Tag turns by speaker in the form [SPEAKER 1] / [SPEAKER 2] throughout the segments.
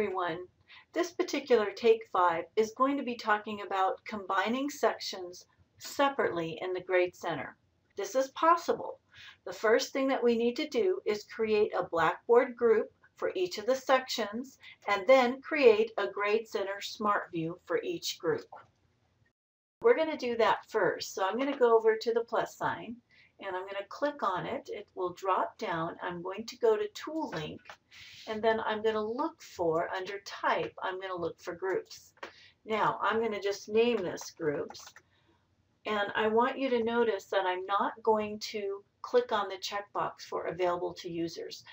[SPEAKER 1] everyone. This particular Take 5 is going to be talking about combining sections separately in the Grade Center. This is possible. The first thing that we need to do is create a Blackboard group for each of the sections and then create a Grade Center Smartview for each group. We're going to do that first. So I'm going to go over to the plus sign and I'm going to click on it. It will drop down. I'm going to go to Tool Link and then I'm going to look for, under Type, I'm going to look for Groups. Now I'm going to just name this Groups, and I want you to notice that I'm not going to click on the checkbox for Available to Users.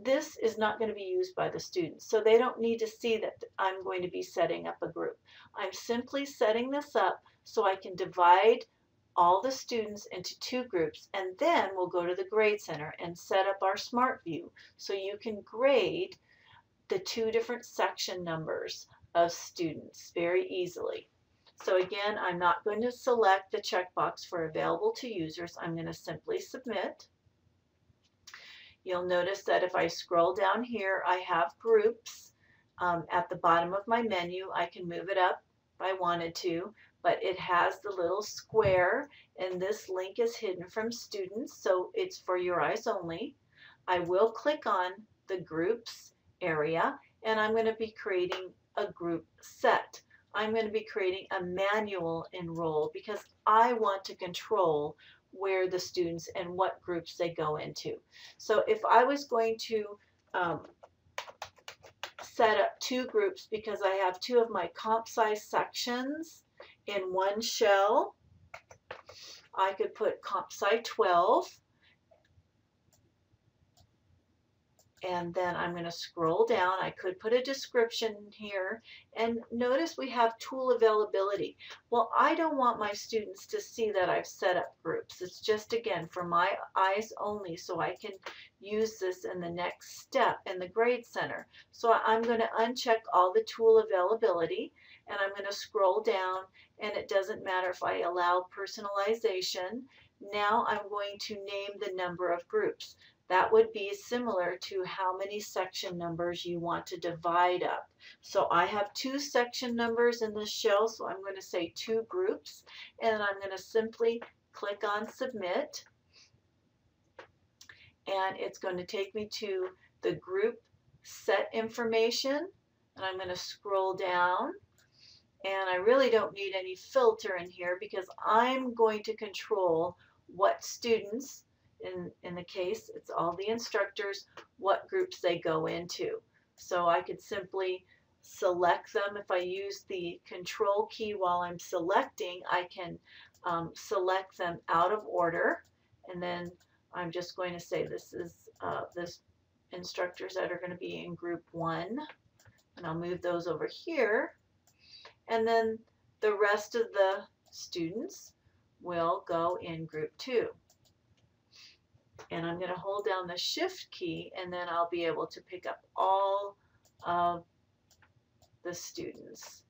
[SPEAKER 1] This is not going to be used by the students, so they don't need to see that I'm going to be setting up a group. I'm simply setting this up so I can divide all the students into two groups, and then we'll go to the Grade Center and set up our Smartview so you can grade the two different section numbers of students very easily. So again, I'm not going to select the checkbox for Available to Users. I'm going to simply submit. You'll notice that if I scroll down here, I have Groups at the bottom of my menu. I can move it up if I wanted to, but it has the little square, and this link is hidden from students, so it's for your eyes only. I will click on the Groups area, and I'm going to be creating a group set. I'm going to be creating a manual enroll because I want to control where the students and what groups they go into. So if I was going to set up two groups because I have two of my comp sci sections in one shell, I could put comp sci 12, and then I'm going to scroll down. I could put a description here, and notice we have tool availability. Well, I don't want my students to see that I've set up groups. It's just, again, for my eyes only, so I can use this in the next step in the Grade Center. So I'm going to uncheck all the tool availability, and I'm going to scroll down, and it doesn't matter if I allow personalization. Now I'm going to name the number of groups. That would be similar to how many section numbers you want to divide up. So I have two section numbers in this shell, so I'm going to say two groups, and I'm going to simply click on Submit, and it's going to take me to the group set information, and I'm going to scroll down, and I really don't need any filter in here because I'm going to control what students, in the case, it's all the instructors, what groups they go into. So I could simply select them. If I use the Control key while I'm selecting, I can select them out of order. And then I'm just going to say this is this instructors that are going to be in Group 1. And I'll move those over here. And then the rest of the students will go in Group 2. And I'm going to hold down the Shift key, and then I'll be able to pick up all of the students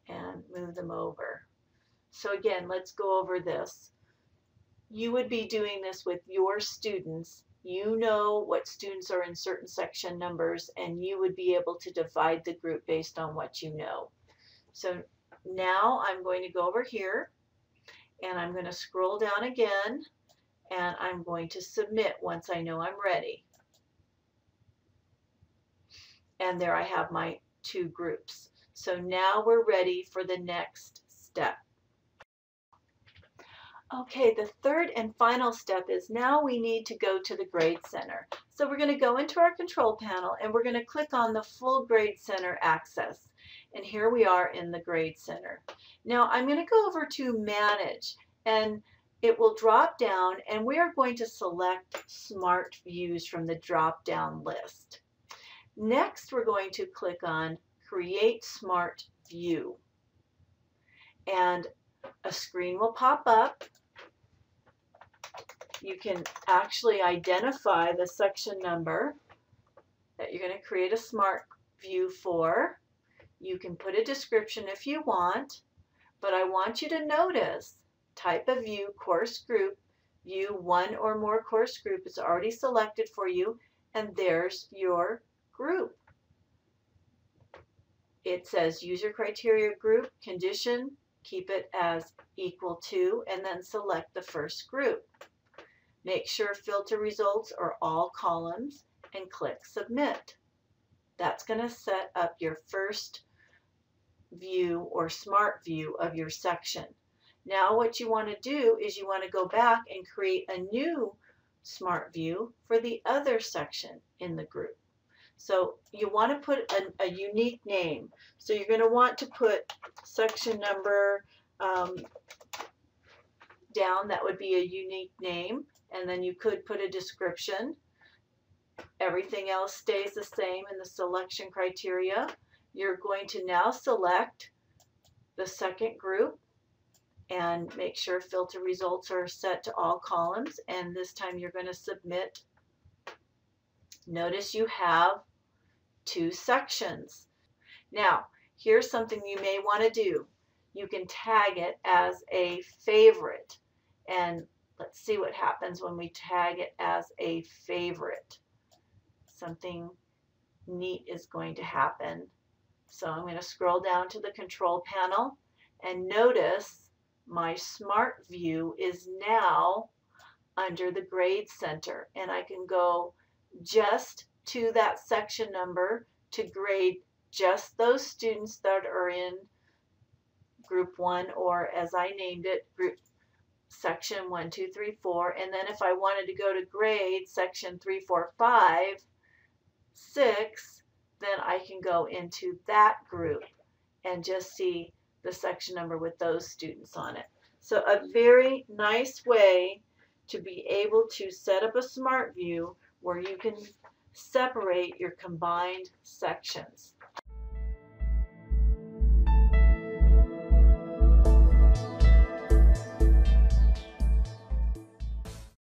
[SPEAKER 1] and move them over. So again, let's go over this. You would be doing this with your students. You know what students are in certain section numbers, and you would be able to divide the group based on what you know. So now I'm going to go over here, and I'm going to scroll down again, and I'm going to submit once I know I'm ready. And there I have my two groups. So now we're ready for the next step. Okay, the third and final step is now we need to go to the Grade Center. So we're going to go into our control panel and we're going to click on the full Grade Center access. And here we are in the Grade Center. Now I'm going to go over to Manage, and it will drop down, and we are going to select Smart Views from the drop-down list. Next, we're going to click on Create Smart View, and a screen will pop up. You can actually identify the section number that you're going to create a Smart View for. You can put a description if you want, but I want you to notice Type of View, Course Group, View one or more course group is already selected for you, and there's your group. it says user criteria group condition, keep it as equal to, and then select the first group. Make sure filter results are all columns and click submit. That's going to set up your first view or smart view of your section. Now what you want to do is you want to go back and create a new smart view for the other section in the group. So you want to put a unique name. So you're going to want to put section number down. That would be a unique name. And then you could put a description. Everything else stays the same in the selection criteria. You're going to now select the second group and make sure filter results are set to all columns. And this time you're going to submit. Notice you have 2 sections. Now, here's something you may want to do. You can tag it as a favorite. And let's see what happens when we tag it as a favorite. Something neat is going to happen. So I'm going to scroll down to the control panel and notice my smart view is now under the grade center, and I can go just to that section number to grade just those students that are in group 1, or as I named it, group section 1, 2, 3, 4. And then if I wanted to go to grade section 3, 4, 5, 6, then I can go into that group and just see the section number with those students on it. So a very nice way to be able to set up a smart view where you can separate your combined sections.